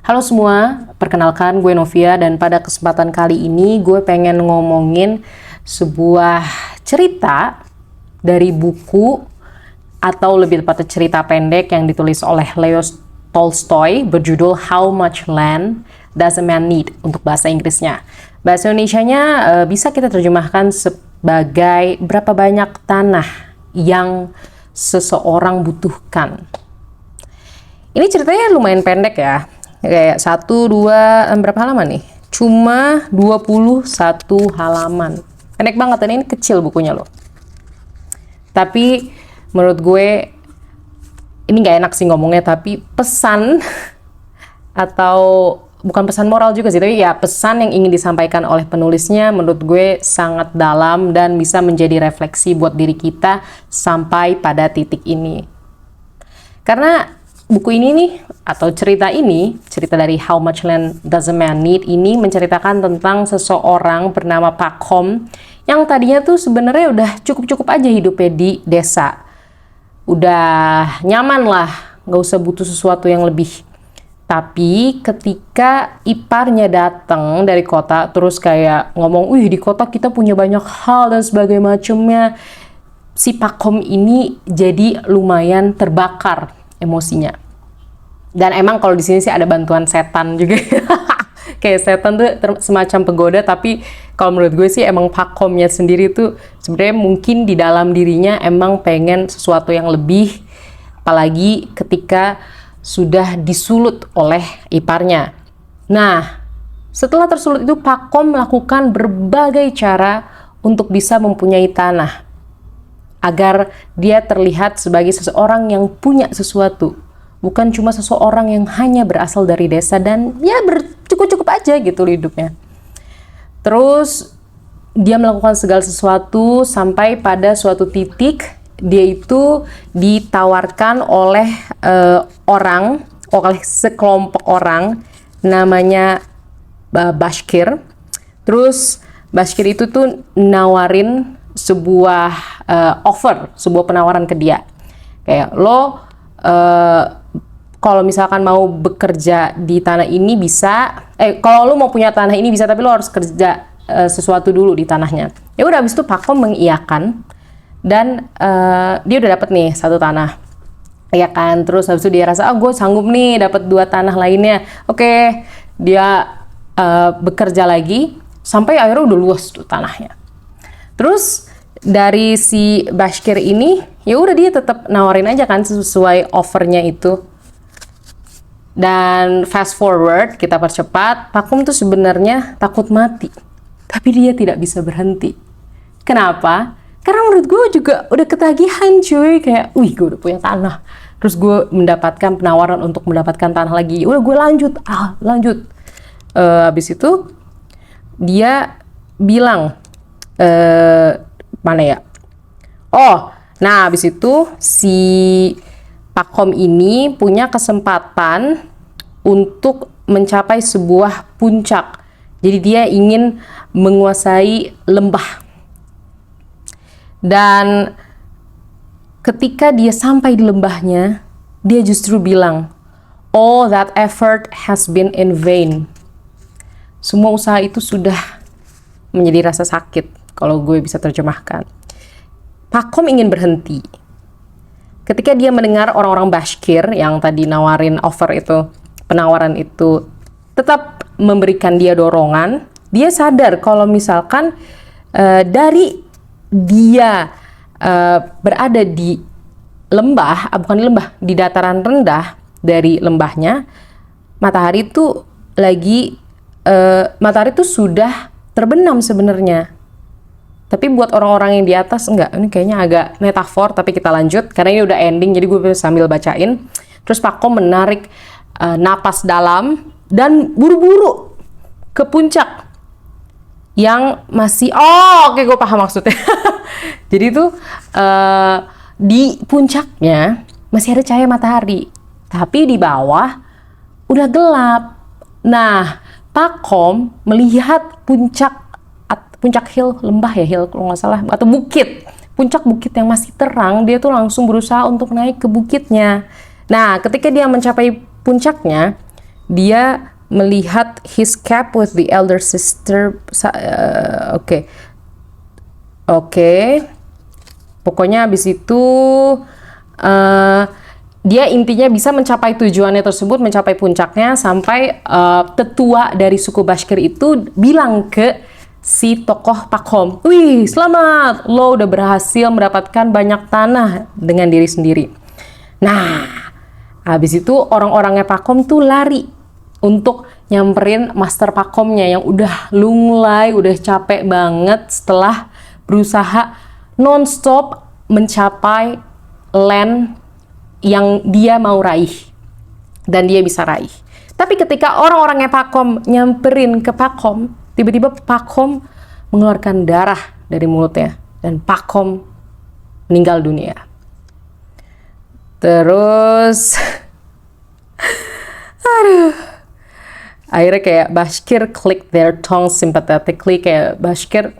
Halo semua, perkenalkan gue Novia dan pada kesempatan kali ini gue pengen ngomongin sebuah cerita dari buku atau lebih tepatnya cerita pendek yang ditulis oleh Leo Tolstoy berjudul How Much Land Does a Man Need untuk bahasa Inggrisnya. Bahasa Indonesianya bisa kita terjemahkan sebagai berapa banyak tanah yang seseorang butuhkan. Ini ceritanya lumayan pendek ya. Kayak 1, 2, berapa halaman nih? Cuma 21 halaman. Pendek banget, dan ini kecil bukunya loh. Tapi menurut gue, ini gak enak sih ngomongnya, tapi pesan atau bukan pesan moral juga sih, tapi ya pesan yang ingin disampaikan oleh penulisnya menurut gue sangat dalam dan bisa menjadi refleksi buat diri kita sampai pada titik ini. Karena buku ini nih, atau cerita dari How Much Land Does a Man Need ini menceritakan tentang seseorang bernama Pak Khom yang tadinya tuh sebenarnya udah cukup-cukup aja hidupnya di desa. Udah nyaman lah, gak usah butuh sesuatu yang lebih. Tapi ketika iparnya datang dari kota, terus kayak ngomong, wih di kota kita punya banyak hal dan sebagainya macamnya, si Pak Khom ini jadi lumayan terbakar emosinya. Dan emang kalau di sini sih ada bantuan setan juga. Kayak setan tuh semacam penggoda, tapi kalau menurut gue sih emang Pak Khomnya sendiri tuh sebenarnya mungkin di dalam dirinya emang pengen sesuatu yang lebih, apalagi ketika sudah disulut oleh iparnya. Nah, setelah tersulut itu Pak Khom melakukan berbagai cara untuk bisa mempunyai tanah agar dia terlihat sebagai seseorang yang punya sesuatu, bukan cuma seseorang yang hanya berasal dari desa dan ya bercukup-cukup aja gitu hidupnya. Terus dia melakukan segala sesuatu sampai pada suatu titik dia itu ditawarkan oleh oleh sekelompok orang namanya Bashkir. Terus Bashkir itu tuh nawarin sebuah sebuah penawaran ke dia. Kayak lo kalau misalkan mau bekerja di tanah ini bisa, kalau lo mau punya tanah ini bisa, tapi lo harus kerja sesuatu dulu di tanahnya. Ya udah, habis itu Pak Khom mengiyakan dan dia udah dapet nih satu tanah. Ya kan, terus habis itu dia rasa, gue sanggup nih dapat 2 tanah lainnya. Oke, dia bekerja lagi sampai akhirnya udah luas tuh tanahnya. Terus dari si Bashkir ini, ya udah dia tetap nawarin aja kan sesuai offernya itu. Dan fast forward, kita percepat, Pak Khom tuh sebenarnya takut mati, tapi dia tidak bisa berhenti. Kenapa? Karena menurut gue juga udah ketagihan cuy, kayak, wih gue udah punya tanah. Terus gue mendapatkan penawaran untuk mendapatkan tanah lagi. Udah gue lanjut. Habis itu dia bilang, mana ya? Nah habis itu si Pak Khom ini punya kesempatan untuk mencapai sebuah puncak. Jadi dia ingin menguasai lembah. Dan ketika dia sampai di lembahnya, dia justru bilang, all that effort has been in vain. Semua usaha itu sudah menjadi rasa sakit, kalau gue bisa terjemahkan. Pak Khom ingin berhenti. Ketika dia mendengar orang-orang Bashkir yang tadi nawarin penawaran itu tetap memberikan dia dorongan, dia sadar kalau misalkan dari dia berada di lembah, bukan di lembah, di dataran rendah dari lembahnya, matahari itu sudah terbenam sebenarnya. Tapi buat orang-orang yang di atas enggak. Ini kayaknya agak metafor, tapi kita lanjut karena ini udah ending, jadi gue sambil bacain. Terus Pak Khom menarik napas dalam dan buru-buru ke puncak yang masih oke, gue paham maksudnya. Jadi tuh di puncaknya masih ada cahaya matahari, tapi di bawah udah gelap. Nah, Pak Khom melihat puncak hill, lembah ya, hill kalau nggak salah, atau puncak bukit yang masih terang. Dia tuh langsung berusaha untuk naik ke bukitnya. Nah, ketika dia mencapai puncaknya, dia melihat his cap with the elder sister. Oke. Pokoknya habis itu dia intinya bisa mencapai tujuannya tersebut, mencapai puncaknya sampai tetua dari suku Bashkir itu bilang ke si tokoh Pakhom, "Wih, selamat, lo udah berhasil mendapatkan banyak tanah dengan diri sendiri." Nah, habis itu orang-orangnya Pakhom tuh lari untuk nyamperin master Pakhomnya yang udah lunglai, udah capek banget setelah berusaha non-stop mencapai land yang dia mau raih. Dan dia bisa raih. Tapi ketika orang-orangnya Pakhom nyamperin ke Pakhom, tiba-tiba Pakhom mengeluarkan darah dari mulutnya. Dan Pakhom meninggal dunia. Terus akhirnya kayak Bashkir click their tongue sympathetically, kayak Bashkir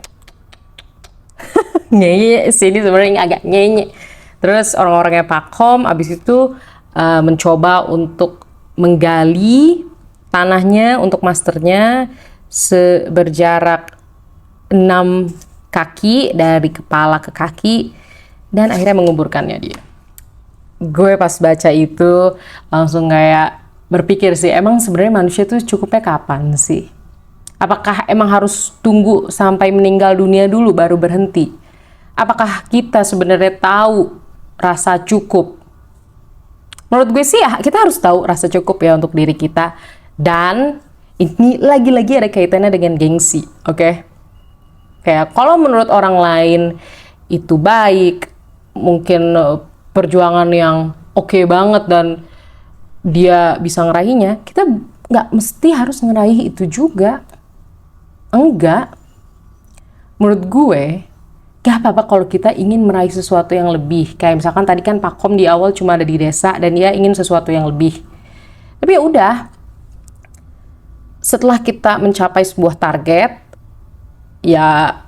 nyenye sini sebenarnya agak nyenye. Terus orang-orangnya Pakhom abis itu mencoba untuk menggali tanahnya untuk masternya berjarak 6 kaki dari kepala ke kaki dan akhirnya menguburkannya dia. Gue pas baca itu langsung kayak berpikir sih, emang sebenarnya manusia tuh cukupnya kapan sih? Apakah emang harus tunggu sampai meninggal dunia dulu baru berhenti? Apakah kita sebenarnya tahu rasa cukup? Menurut gue sih ya, kita harus tahu rasa cukup ya untuk diri kita. Dan ini lagi-lagi ada kaitannya dengan gengsi, oke? Kayak kalau menurut orang lain itu baik, mungkin perjuangan yang oke banget dan dia bisa ngeraihnya, kita nggak mesti harus ngeraih itu juga. Enggak. Menurut gue, gak apa-apa kalau kita ingin meraih sesuatu yang lebih. Kayak misalkan tadi kan Pakhom di awal cuma ada di desa dan dia ingin sesuatu yang lebih. Tapi ya udah, setelah kita mencapai sebuah target, ya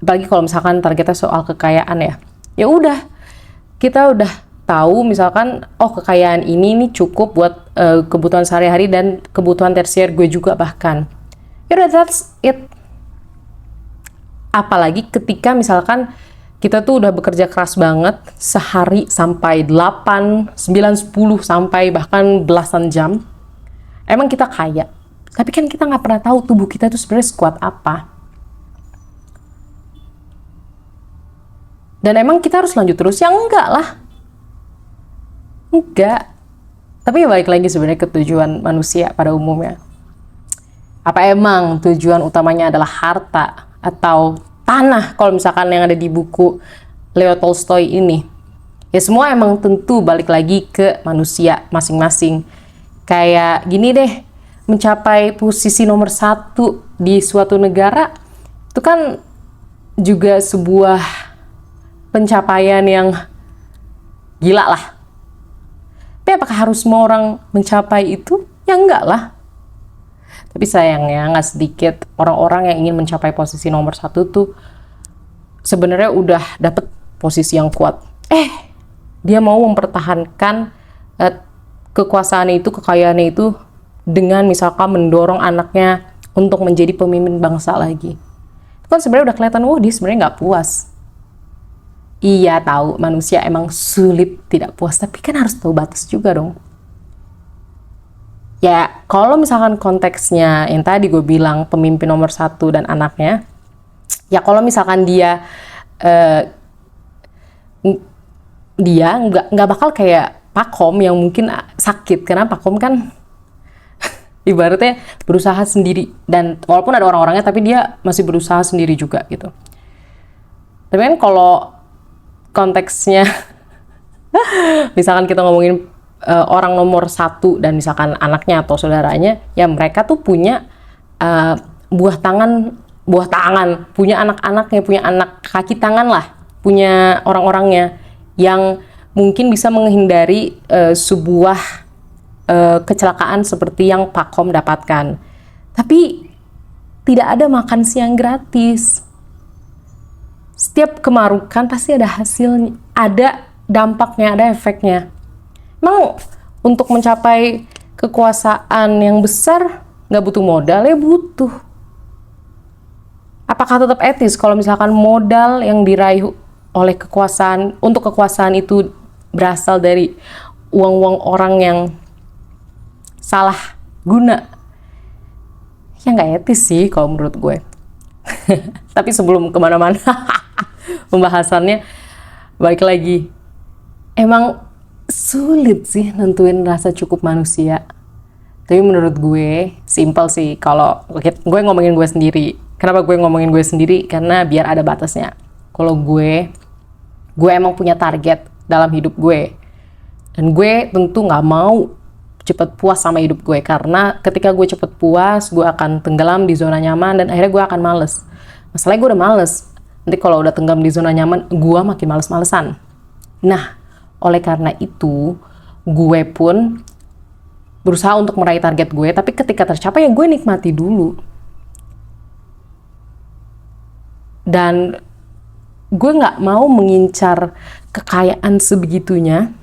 apalagi kalau misalkan targetnya soal kekayaan ya udah, kita udah tahu misalkan kekayaan ini nih cukup buat kebutuhan sehari-hari dan kebutuhan tersier gue juga bahkan. Ya udah, that's it. Apalagi ketika misalkan kita tuh udah bekerja keras banget sehari sampai 8, 9, 10 sampai bahkan belasan jam. Emang kita kaya, tapi kan kita nggak pernah tahu tubuh kita tuh sebenarnya sekuat apa. Dan emang kita harus lanjut terus? Ya enggak lah. Enggak. Tapi balik lagi sebenarnya ke tujuan manusia pada umumnya. Apa emang tujuan utamanya adalah harta atau tanah kalau misalkan yang ada di buku Leo Tolstoy ini? Ya semua emang tentu balik lagi ke manusia masing-masing. Kayak gini deh, mencapai posisi nomor 1 di suatu negara itu kan juga sebuah pencapaian yang gila lah. Tapi apakah harus semua orang mencapai itu? Ya enggak lah. Tapi sayangnya nggak sedikit orang-orang yang ingin mencapai posisi nomor 1 tuh sebenarnya udah dapet posisi yang kuat. Dia mau mempertahankan kekuasaan itu, kekayaannya itu dengan misalkan mendorong anaknya untuk menjadi pemimpin bangsa lagi. Itu kan sebenarnya udah kelihatan, dia sebenarnya nggak puas. Iya tahu manusia emang sulit tidak puas, tapi kan harus tahu batas juga dong. Ya, kalau misalkan konteksnya yang tadi gue bilang pemimpin nomor 1 dan anaknya, ya kalau misalkan dia nggak bakal kayak Pakhom yang mungkin sakit, karena Pakhom kan ibaratnya berusaha sendiri, dan walaupun ada orang-orangnya tapi dia masih berusaha sendiri juga gitu. Tapi kan kalau konteksnya misalkan kita ngomongin orang nomor 1 dan misalkan anaknya atau saudaranya, ya mereka tuh punya buah tangan, punya anak-anaknya, punya anak kaki tangan lah, punya orang-orangnya yang mungkin bisa menghindari sebuah kecelakaan seperti yang Pakhom dapatkan. Tapi tidak ada makan siang gratis. Setiap kemarukan pasti ada hasilnya, ada dampaknya, ada efeknya. Memang untuk mencapai kekuasaan yang besar nggak butuh modal? Ya butuh. Apakah tetap etis kalau misalkan modal yang diraih oleh kekuasaan, untuk kekuasaan itu berasal dari uang-uang orang yang salah guna? Ya nggak etis sih kalau menurut gue. Tapi sebelum kemana-mana pembahasannya, balik lagi, emang sulit sih nentuin rasa cukup manusia. Tapi menurut gue simpel sih kalau gue ngomongin gue sendiri. Kenapa gue ngomongin gue sendiri? Karena biar ada batasnya. Kalau gue emang punya target dalam hidup gue. Dan gue tentu nggak mau cepet puas sama hidup gue. Karena ketika gue cepet puas, gue akan tenggelam di zona nyaman dan akhirnya gue akan males. Masalahnya gue udah males. Nanti kalau udah tenggelam di zona nyaman, gue makin males-malesan. Nah, oleh karena itu, gue pun berusaha untuk meraih target gue. Tapi ketika tercapai, ya gue nikmati dulu. Dan gue nggak mau mengincar kekayaan sebegitunya.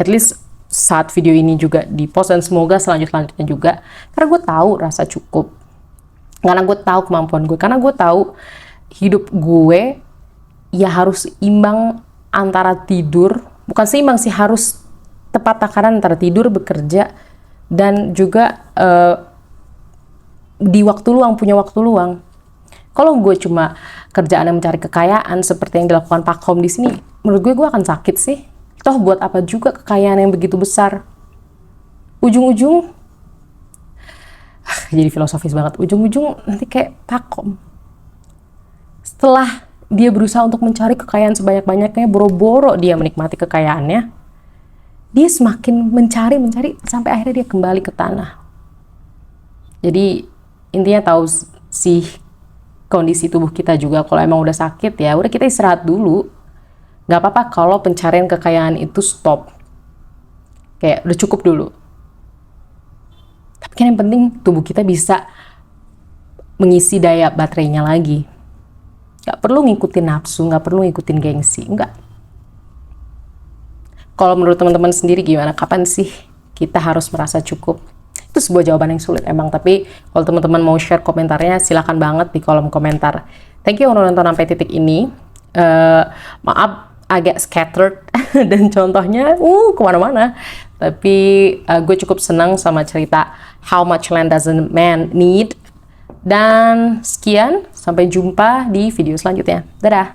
At least saat video ini juga di-post, dan semoga selanjutnya juga. Karena gue tahu rasa cukup. Karena gue tahu kemampuan gue. Karena gue tahu hidup gue ya harus imbang antara tidur. Bukan seimbang sih, harus tepat takaran antara tidur, bekerja, dan juga di waktu luang, punya waktu luang. Kalau gue cuma kerjaan yang mencari kekayaan seperti yang dilakukan Pak Kom di sini, menurut gue akan sakit sih. Toh buat apa juga kekayaan yang begitu besar? Ujung-ujung, jadi filosofis banget. Ujung-ujung nanti kayak Pak Kom. Setelah dia berusaha untuk mencari kekayaan sebanyak-banyaknya, boro-boro dia menikmati kekayaannya, dia semakin mencari sampai akhirnya dia kembali ke tanah. Jadi intinya tahu sih kondisi tubuh kita juga. Kalau emang udah sakit, ya udah kita istirahat dulu. Gak apa-apa kalau pencarian kekayaan itu stop. Kayak udah cukup dulu. Tapi kan yang penting tubuh kita bisa mengisi daya baterainya lagi. Gak perlu ngikutin nafsu, gak perlu ngikutin gengsi, enggak. Kalau menurut teman-teman sendiri gimana? Kapan sih kita harus merasa cukup? Itu sebuah jawaban yang sulit emang, tapi kalau teman-teman mau share komentarnya, silakan banget di kolom komentar. Thank you udah nonton sampai titik ini. Maaf agak scattered dan contohnya kemana-mana. Tapi gue cukup senang sama cerita How Much Land Does a Man Need. Dan sekian, sampai jumpa di video selanjutnya. Dadah!